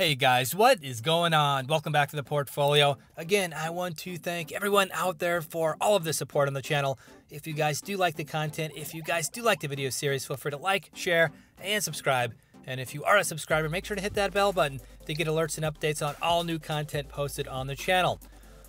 Hey guys, what is going on? Welcome back to the portfolio. Again, I want to thank everyone out there for all of the support on the channel. If you guys do like the content, if you guys do like the video series, feel free to like, share, and subscribe. And if you are a subscriber, make sure to hit that bell button to get alerts and updates on all new content posted on the channel.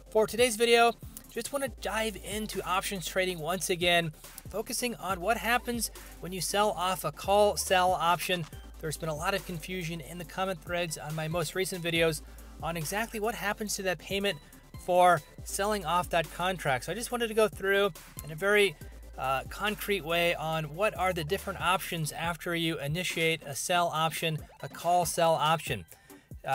For today's video, just want to dive into options trading once again, focusing on what happens when you sell off a call sell option. There's been a lot of confusion in the comment threads on my most recent videos on exactly what happens to that payment for selling off that contract. So I just wanted to go through in a very concrete way on what are the different options after you initiate a sell option, a call sell option.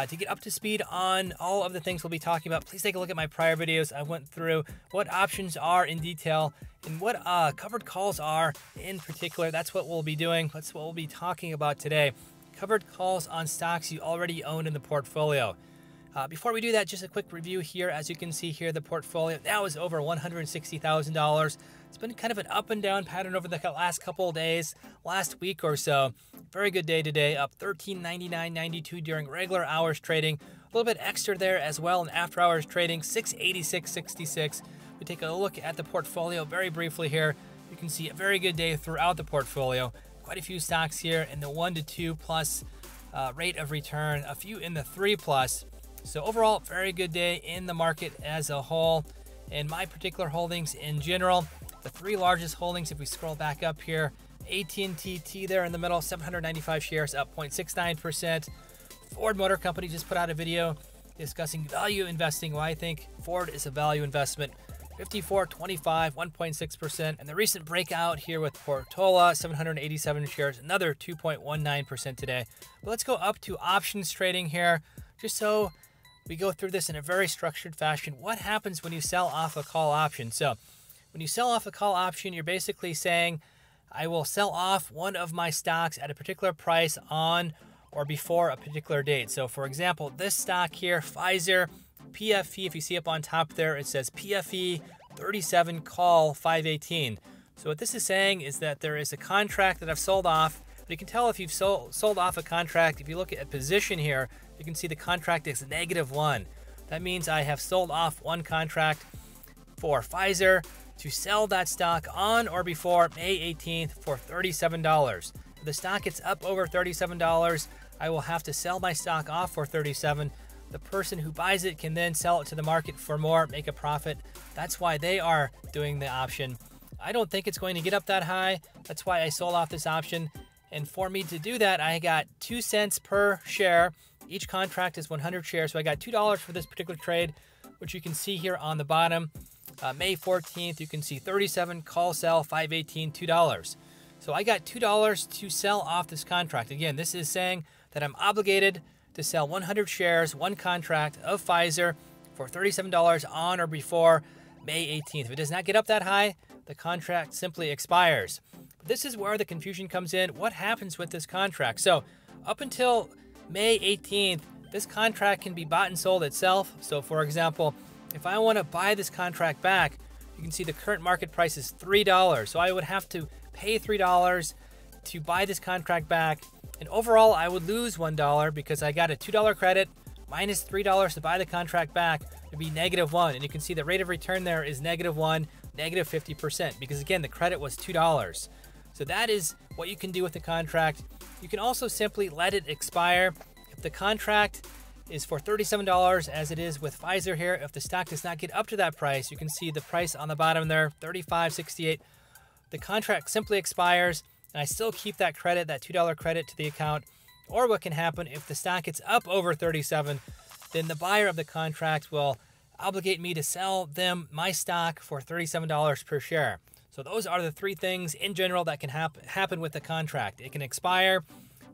To get up to speed on all of the things we'll be talking about, please take a look at my prior videos. I went through what options are in detail and what covered calls are in particular. That's what we'll be doing. That's what we'll be talking about today. Covered calls on stocks you already own in the portfolio. Before we do that, just a quick review here. As you can see here, the portfolio now is over $160,000. It's been kind of an up and down pattern over the last couple of days, last week or so. Very good day today, up $13.99.92 during regular hours trading. A little bit extra there as well in after hours trading, $686.66. We take a look at the portfolio very briefly here. You can see a very good day throughout the portfolio. Quite a few stocks here in the 1 to 2 plus rate of return, a few in the 3 plus. So overall, very good day in the market as a whole. In my particular holdings in general, the three largest holdings, if we scroll back up here, AT&T there in the middle, 795 shares, up 0.69%. Ford Motor Company just put out a video discussing value investing, why I think Ford is a value investment. 54.25, 1.6%. And the recent breakout here with Portola, 787 shares, another 2.19% today. But let's go up to options trading here, just so we go through this in a very structured fashion. What happens when you sell off a call option? So when you sell off a call option, you're basically saying, I will sell off one of my stocks at a particular price on or before a particular date. So for example, this stock here, Pfizer, PFE, if you see up on top there, it says PFE 37 call 518. So what this is saying is that there is a contract that I've sold off. But you can tell if you've sold off a contract. If you look at position here, you can see the contract is -1. That means I have sold off one contract for Pfizer to sell that stock on or before May 18th for $37. If the stock gets up over $37, I will have to sell my stock off for $37. The person who buys it can then sell it to the market for more, make a profit. That's why they are doing the option. I don't think it's going to get up that high. That's why I sold off this option. And for me to do that, I got 2 cents per share. Each contract is 100 shares. So I got $2 for this particular trade, which you can see here on the bottom. May 14th, you can see 37 call sell 518, $2. So I got $2 to sell off this contract. Again, this is saying that I'm obligated to sell 100 shares, one contract of Pfizer for $37 on or before May 18th. If it does not get up that high, the contract simply expires. But this is where the confusion comes in. What happens with this contract? So up until May 18th, this contract can be bought and sold itself. So for example, if I want to buy this contract back, you can see the current market price is $3. So I would have to pay $3 to buy this contract back. And overall, I would lose $1 because I got a $2 credit minus $3 to buy the contract back. It'd be -1. And you can see the rate of return there is -1, -50%, because again, the credit was $2. So that is what you can do with the contract. You can also simply let it expire. If the contract is for $37, as it is with Pfizer here, if the stock does not get up to that price, you can see the price on the bottom there, $35.68. The contract simply expires, and I still keep that credit, that $2 credit to the account. Or what can happen if the stock gets up over 37, then the buyer of the contract will obligate me to sell them my stock for $37 per share. So those are the three things in general that can happen with the contract. It can expire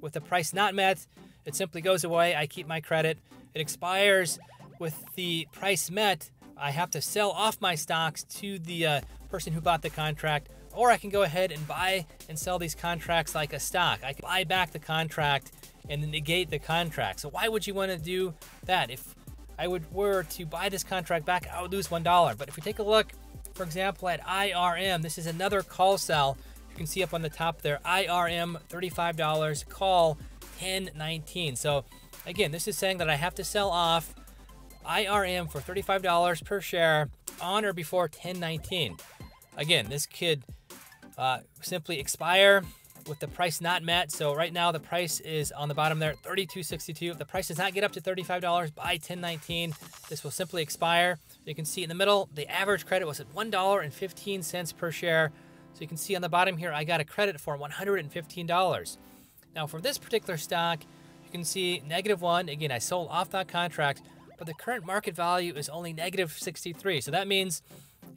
with the price not met. It simply goes away. I keep my credit. It expires with the price met. I have to sell off my stocks to the person who bought the contract. Or I can go ahead and buy and sell these contracts like a stock. I can buy back the contract and then negate the contract. So why would you want to do that? If I were to buy this contract back, I would lose $1. But if we take a look, for example, at IRM, this is another call sell. You can see up on the top there, IRM, $35, call 1019. So Again, this is saying that I have to sell off IRM for $35 per share on or before 10/19. Again, this could simply expire with the price not met. So right now the price is on the bottom there, $32.62. If the price does not get up to $35 by 10/19, this will simply expire. You can see in the middle, the average credit was at $1.15 per share. So you can see on the bottom here, I got a credit for $115. Now for this particular stock, you can see -1. Again, I sold off that contract, but the current market value is only -63. So that means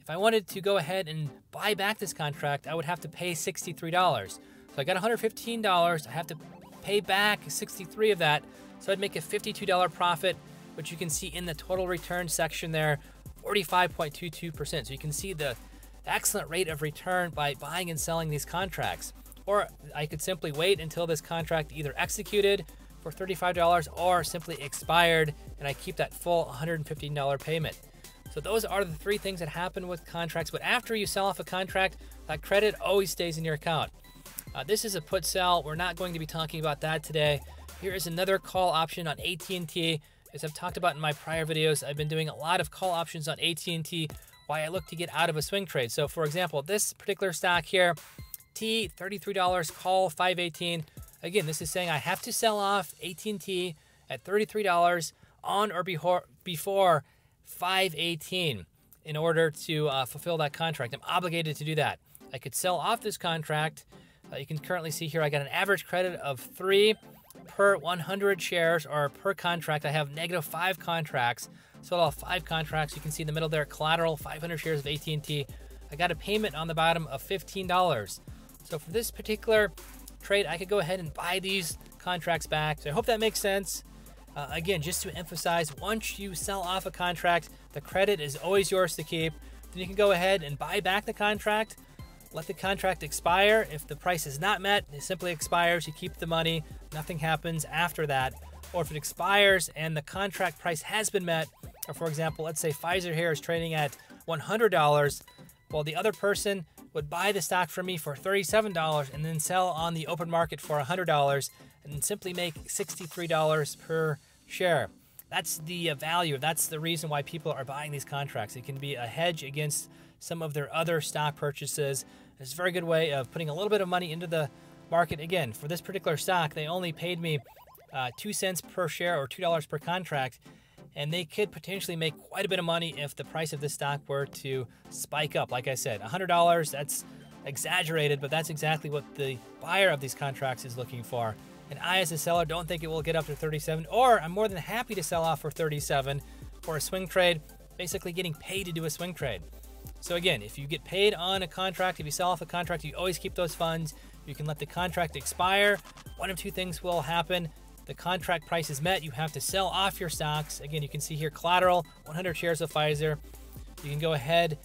if I wanted to go ahead and buy back this contract, I would have to pay $63. So I got $115. I have to pay back 63 of that. So I'd make a $52 profit, which you can see in the total return section there, 45.22%. So you can see the excellent rate of return by buying and selling these contracts. Or I could simply wait until this contract either executed for $35 or simply expired, and I keep that full $115 payment. So those are the three things that happen with contracts. But after you sell off a contract, that credit always stays in your account. This is a put sell. We're not going to be talking about that today. Here is another call option on AT&T. As I've talked about in my prior videos, I've been doing a lot of call options on AT&T while I look to get out of a swing trade. So for example, this particular stock here, T, $33, call 518. Again, this is saying I have to sell off AT&T at $33 on or before 518 in order to fulfill that contract. I'm obligated to do that. I could sell off this contract. You can currently see here I got an average credit of 3 per 100 shares, or per contract. I have -5 contracts. Sold off 5 contracts. You can see in the middle there, collateral, 500 shares of AT&T. I got a payment on the bottom of $15. So for this particular trade, I could go ahead and buy these contracts back. So I hope that makes sense. Again, just to emphasize, once you sell off a contract, the credit is always yours to keep. Then you can go ahead and buy back the contract. Let the contract expire. If the price is not met, it simply expires. You keep the money. Nothing happens after that. Or if it expires and the contract price has been met, or for example, let's say Pfizer here is trading at $100, well, the other person would buy the stock from me for $37 and then sell on the open market for $100 and then simply make $63 per share. That's the value. That's the reason why people are buying these contracts. It can be a hedge against some of their other stock purchases. It's a very good way of putting a little bit of money into the market. Again, for this particular stock, they only paid me 2 cents per share, or $2 per contract, and they could potentially make quite a bit of money if the price of this stock were to spike up. Like I said, $100, that's exaggerated, but that's exactly what the buyer of these contracts is looking for. And I, as a seller, don't think it will get up to 37, or I'm more than happy to sell off for 37 for a swing trade, basically getting paid to do a swing trade. So again, if you get paid on a contract, if you sell off a contract, you always keep those funds. You can let the contract expire. One of two things will happen. The contract price is met. You have to sell off your stocks. Again, you can see here collateral, 100 shares of Pfizer. You can go ahead,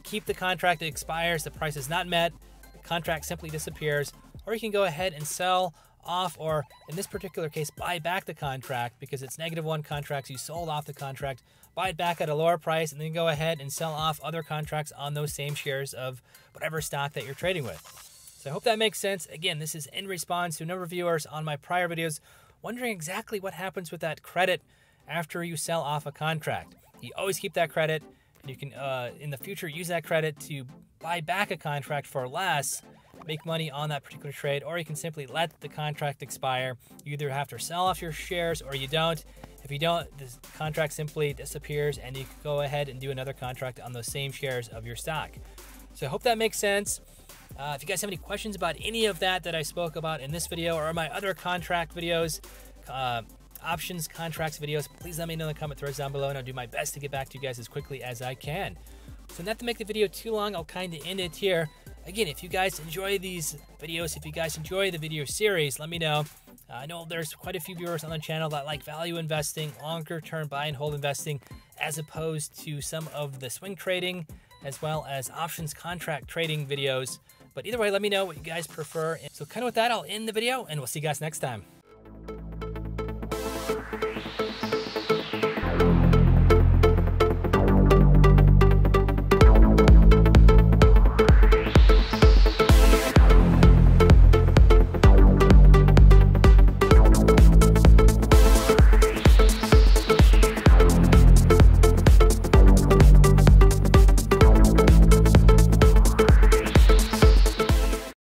keep the contract, it expires, the price is not met, the contract simply disappears. Or you can go ahead and sell off, or in this particular case, buy back the contract because it's -1 contracts. You sold off the contract, buy it back at a lower price, and then go ahead and sell off other contracts on those same shares of whatever stock that you're trading with. So I hope that makes sense. Again, this is in response to a number of viewers on my prior videos wondering exactly what happens with that credit after you sell off a contract. You always keep that credit, and you can, in the future, use that credit to buy back a contract for less, make money on that particular trade, or you can simply let the contract expire. You either have to sell off your shares or you don't. If you don't, the contract simply disappears and you can go ahead and do another contract on those same shares of your stock. So I hope that makes sense. If you guys have any questions about any of that I spoke about in this video or my other contract videos, options, contracts videos, please let me know in the comment threads down below, and I'll do my best to get back to you guys as quickly as I can. So not to make the video too long, I'll kind of end it here. Again, if you guys enjoy these videos, if you guys enjoy the video series, let me know. I know there's quite a few viewers on the channel that like value investing, longer term buy and hold investing, as opposed to some of the swing trading, as well as options contract trading videos. But either way, let me know what you guys prefer. So kind of with that, I'll end the video, and we'll see you guys next time.